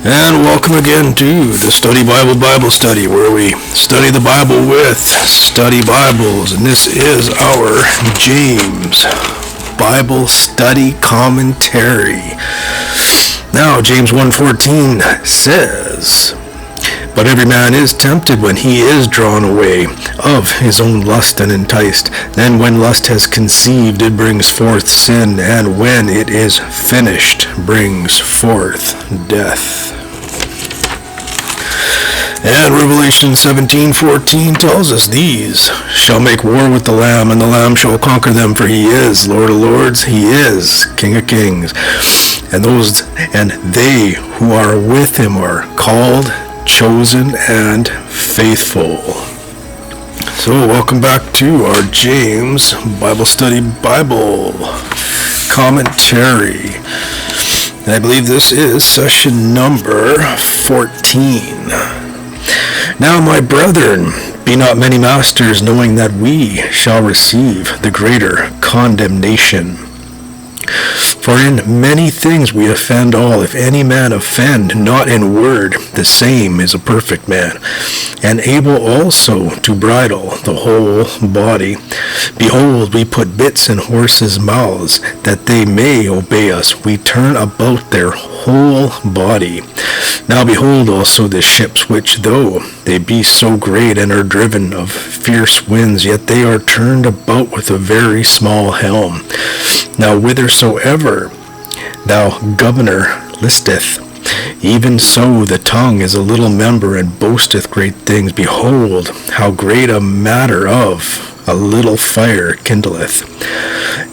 And welcome again to the Study Bible Study, where we study the Bible with study Bibles. And this is our James Bible Study Commentary. Now, James 1:14 says, "But every man is tempted when he is drawn away of his own lust and enticed. Then when lust has conceived, it brings forth sin, and when it is finished, brings forth death." And Revelation 17:14 tells us, "These shall make war with the Lamb, and the Lamb shall conquer them, for he is Lord of lords, he is King of kings. And they who are with him are called, chosen, and faithful." So welcome back to our James Bible Study Bible Commentary. And I believe this is session number 14. "Now, my brethren, be not many masters, knowing that we shall receive the greater condemnation. For in many things we offend all. If any man offend not in word, the same is a perfect man, and able also to bridle the whole body. Behold, we put bits in horses' mouths, that they may obey us. We turn about their whole body. Now behold also the ships, which though they be so great and are driven of fierce winds, yet they are turned about with a very small helm. Now whithersoever thou governor listeth, even so the tongue is a little member, and boasteth great things. Behold, how great a matter of a little fire kindleth.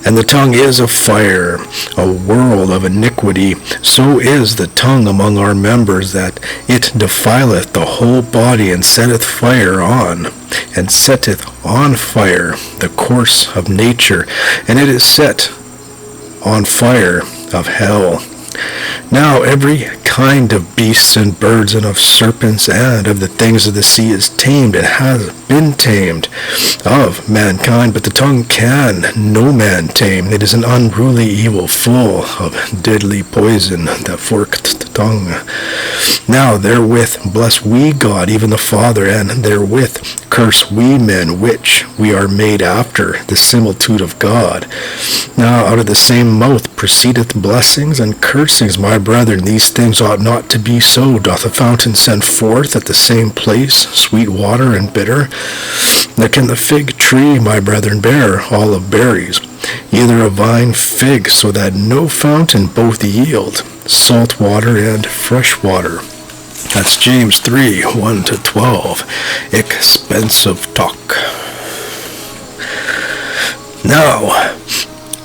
And the tongue is a fire, a world of iniquity. So is the tongue among our members, that it defileth the whole body, and setteth on fire the course of nature, and it is set on fire of hell. Now every kind of beasts and birds, and of serpents, and of the things of the sea is tamed, and has been tamed of mankind. But the tongue can no man tame. It is an unruly evil, full of deadly poison, that forked tongue. Now therewith bless we God, even the Father, and therewith curse we men, which we are made after the similitude of God. Now out of the same mouth proceedeth blessings and cursings. My brethren, these things ought not to be so. Doth a fountain send forth at the same place sweet water and bitter? Nor can the fig tree, my brethren, bear olive berries, either a vine fig, so that no fountain both yield salt water and fresh water." That's James 3, 1-12. Expensive talk. Now,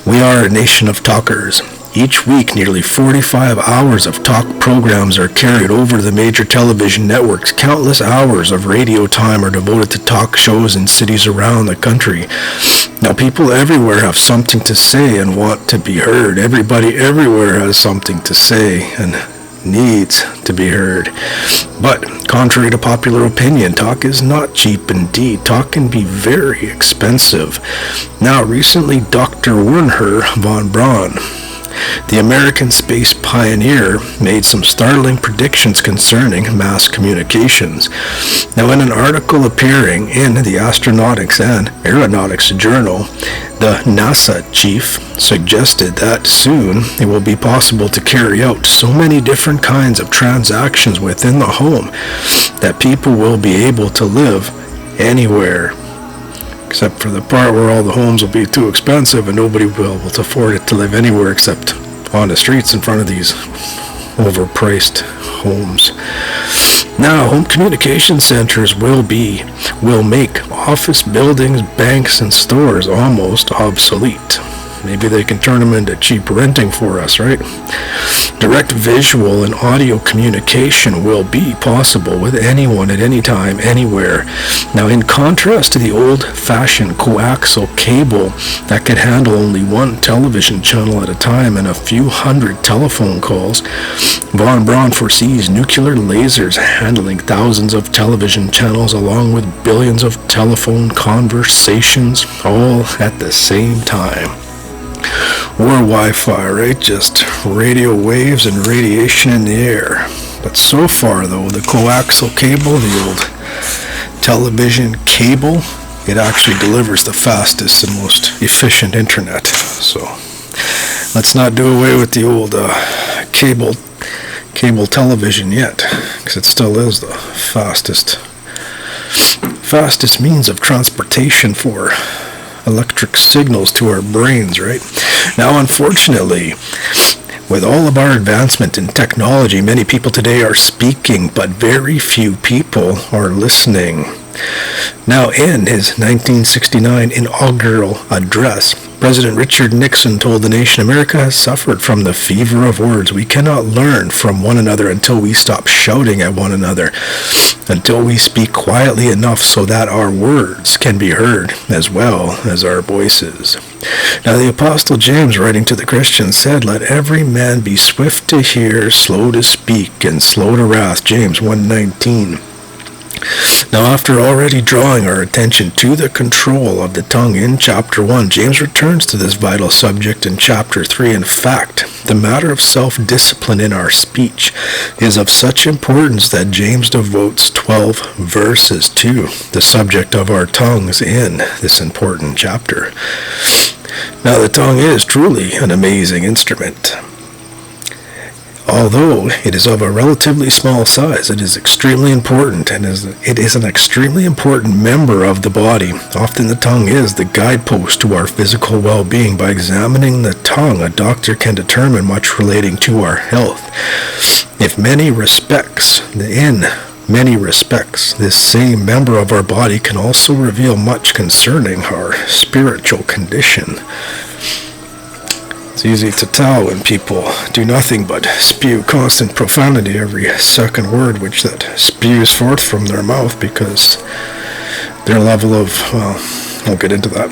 we are a nation of talkers. Each week, nearly 45 hours of talk programs are carried over the major television networks. Countless hours of radio time are devoted to talk shows in cities around the country. Now, people everywhere have something to say and want to be heard. Everybody everywhere has something to say and needs to be heard. But contrary to popular opinion, talk is not cheap indeed. Talk can be very expensive. Now, recently, Dr. Wernher von Braun, the American space pioneer, made some startling predictions concerning mass communications. Now, in an article appearing in the Astronautics and Aeronautics Journal, the NASA chief suggested that soon it will be possible to carry out so many different kinds of transactions within the home that people will be able to live anywhere, except for the part where all the homes will be too expensive and nobody will be able to afford it to live anywhere except on the streets in front of these overpriced homes. Now, home communication centers will make office buildings, banks, and stores almost obsolete. Maybe they can turn them into cheap renting for us, right? Direct visual and audio communication will be possible with anyone at any time, anywhere. Now, in contrast to the old-fashioned coaxial cable that could handle only one television channel at a time and a few hundred telephone calls, von Braun foresees nuclear lasers handling thousands of television channels along with billions of telephone conversations all at the same time. Or Wi-Fi, right? Just radio waves and radiation in the air. But so far, though, the coaxial cable, the old television cable, it actually delivers the fastest and most efficient internet. So let's not do away with the old cable television yet, because it still is the fastest means of transportation for electric signals to our brains, right? Now, unfortunately, with all of our advancement in technology, many people today are speaking, but very few people are listening. Now, in his 1969 inaugural address, President Richard Nixon told the nation America has suffered from the fever of words. We cannot learn from one another until we stop shouting at one another, until we speak quietly enough so that our words can be heard as well as our voices. Now, the Apostle James, writing to the Christians, said, "Let every man be swift to hear, slow to speak, and slow to wrath." James 1:19. Now, after already drawing our attention to the control of the tongue in chapter 1, James returns to this vital subject in chapter 3. In fact, the matter of self-discipline in our speech is of such importance that James devotes 12 verses to the subject of our tongues in this important chapter. Now, the tongue is truly an amazing instrument. Although it is of a relatively small size, it is extremely important, and it is an extremely important member of the body. Often the tongue is the guidepost to our physical well-being. By examining the tongue, a doctor can determine much relating to our health. In many respects, this same member of our body can also reveal much concerning our spiritual condition. It's easy to tell when people do nothing but spew constant profanity every second word which that spews forth from their mouth, because their level of, I'll get into that.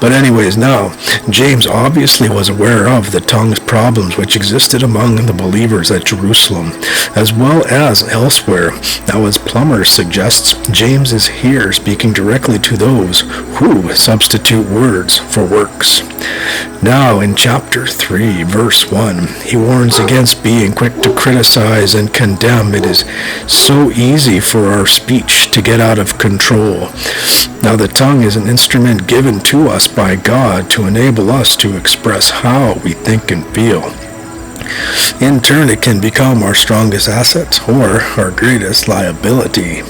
But anyways, now, James obviously was aware of the tongue's problems which existed among the believers at Jerusalem, as well as elsewhere. Now, as Plummer suggests, James is here speaking directly to those who substitute words for works. Now, in chapter 3, verse 1, he warns against being quick to criticize and condemn. It is so easy for our speech to get out of control. Now, the tongue is an instrument given to us by God to enable us to express how we think and feel. In turn, it can become our strongest asset or our greatest liability.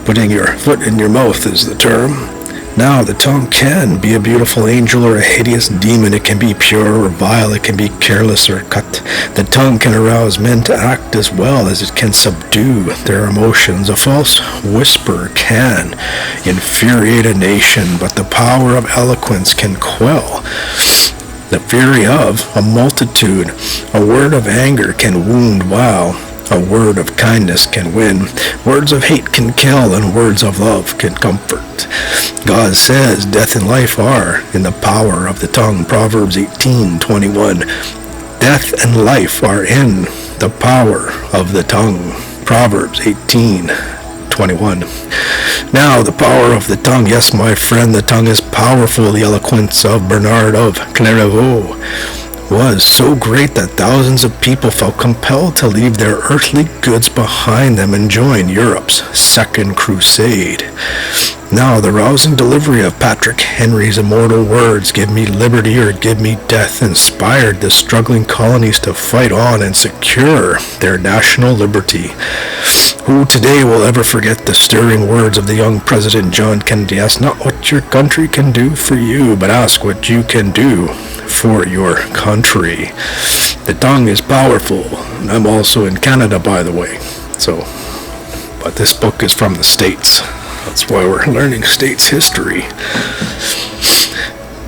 Putting your foot in your mouth is the term. Now, the tongue can be a beautiful angel or a hideous demon. It can be pure or vile. It can be careless or cut. The tongue can arouse men to act as well as it can subdue their emotions. A false whisper can infuriate a nation, but the power of eloquence can quell the fury of a multitude. A word of anger can wound, while a word of kindness can win. Words of hate can kill, and words of love can comfort. God says death and life are in the power of the tongue. Proverbs 18:21. Death and life are in the power of the tongue. Proverbs 18:21. Now, the power of the tongue. Yes, my friend, the tongue is powerful. The eloquence of Bernard of Clairvaux was so great that thousands of people felt compelled to leave their earthly goods behind them and join Europe's Second Crusade. Now, the rousing delivery of Patrick Henry's immortal words, "Give me liberty or give me death," inspired the struggling colonies to fight on and secure their national liberty. Who today will ever forget the stirring words of the young President John Kennedy? Ask not what your country can do for you, but ask what you can do for your country. The tongue is powerful. I'm also in Canada, by the way. But this book is from the States. That's why we're learning States history.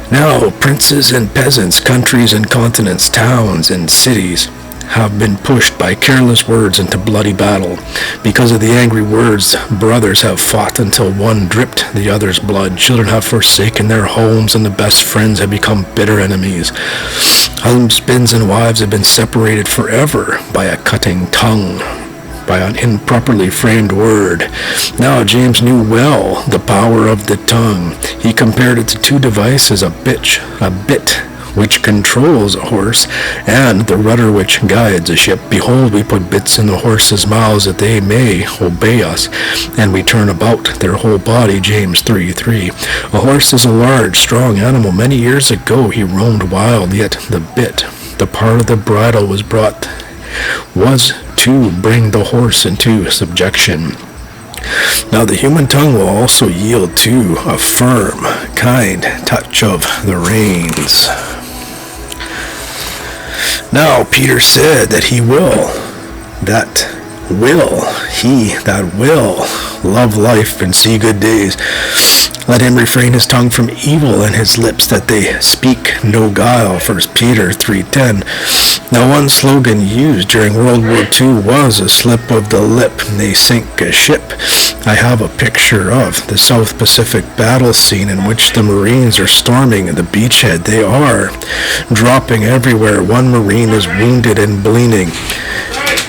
Now, princes and peasants, countries and continents, towns and cities have been pushed by careless words into bloody battle. Because of the angry words, brothers have fought until one dripped the other's blood. Children have forsaken their homes, and the best friends have become bitter enemies. Husbands and wives have been separated forever by a cutting tongue, by an improperly framed word. Now, James knew well the power of the tongue. He compared it to two devices, a bit which controls a horse, and the rudder which guides a ship. Behold, we put bits in the horses' mouths that they may obey us, and we turn about their whole body. James 3:3. A horse is a large, strong animal. Many years ago he roamed wild, yet the bit, the part of the bridle was to bring the horse into subjection. Now the human tongue will also yield to a firm, kind touch of the reins. Now Peter said that he that will love life and see good days. Let him refrain his tongue from evil and his lips that they speak no guile. 1 Peter 3:10. Now one slogan used during World War II was a slip of the lip may sink a ship. I have a picture of the South Pacific battle scene in which the Marines are storming the beachhead. They are dropping everywhere. One Marine is wounded and bleeding.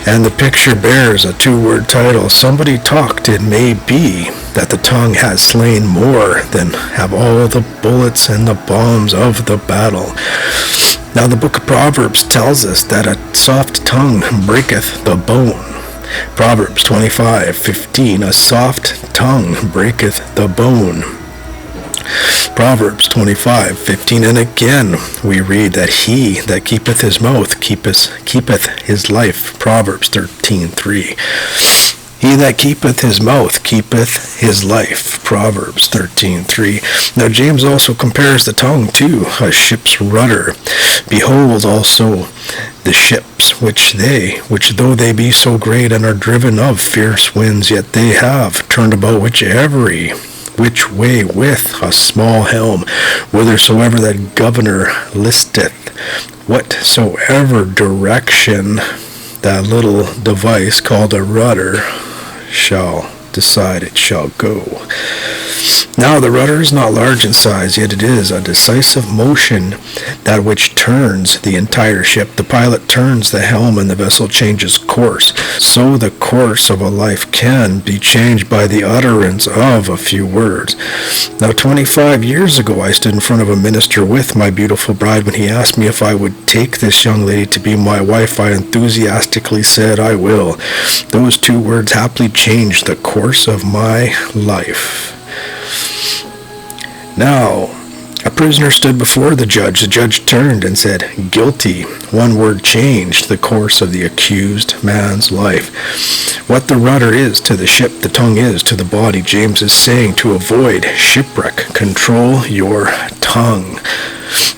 And the picture bears a 2-word title. Somebody talked, it may be, that the tongue has slain more than have all the bullets and the bombs of the battle. Now the book of Proverbs tells us that a soft tongue breaketh the bone. Proverbs 25:15, a soft tongue breaketh the bone. Proverbs 25:15, and again we read that he that keepeth his mouth keepeth his life. Proverbs 13:3. He that keepeth his mouth keepeth his life. Proverbs 13:3. Now James also compares the tongue to a ship's rudder. Behold also the ships which though they be so great and are driven of fierce winds, yet they have turned about which way with a small helm, whithersoever that governor listeth, whatsoever direction that little device called a rudder shall decide it shall go. Now the rudder is not large in size, yet it is a decisive motion, that which turns the entire ship. The pilot turns the helm and the vessel changes course. So the course of a life can be changed by the utterance of a few words. Now 25 years ago I stood in front of a minister with my beautiful bride. When he asked me if I would take this young lady to be my wife, I enthusiastically said, I will. Those 2 words happily changed the course of my life. Now, a prisoner stood before the judge. The judge turned and said, guilty. 1 word changed the course of the accused man's life. What the rudder is to the ship, the tongue is to the body. James is saying to avoid shipwreck, control your tongue.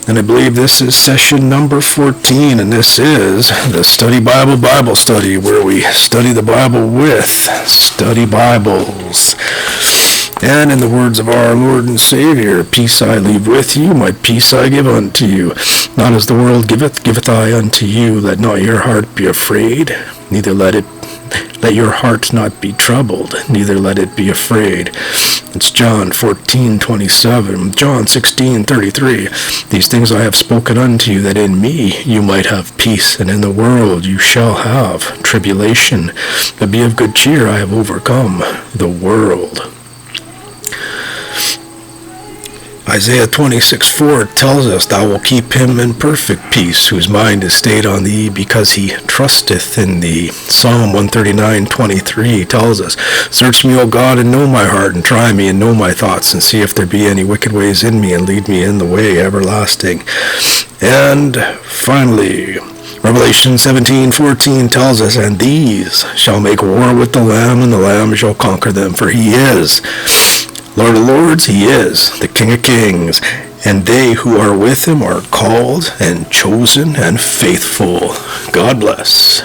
And I believe this is session number 14, and this is the Study Bible Study, where we study the Bible with study Bibles. And in the words of our Lord and Savior, peace I leave with you, my peace I give unto you. Not as the world giveth, giveth I unto you. Let not your heart be afraid, neither let your heart not be troubled, neither let it be afraid. It's John 14:27, John 16:33. These things I have spoken unto you, that in me you might have peace, and in the world you shall have tribulation. But be of good cheer, I have overcome the world. Isaiah 26:4 tells us, thou wilt keep him in perfect peace, whose mind is stayed on thee, because he trusteth in thee. Psalm 139:23 tells us, search me, O God, and know my heart, and try me, and know my thoughts, and see if there be any wicked ways in me, and lead me in the way everlasting. And finally, Revelation 17:14 tells us, and these shall make war with the Lamb, and the Lamb shall conquer them, for he is Lord of lords, he is the King of kings, and they who are with him are called and chosen and faithful. God bless.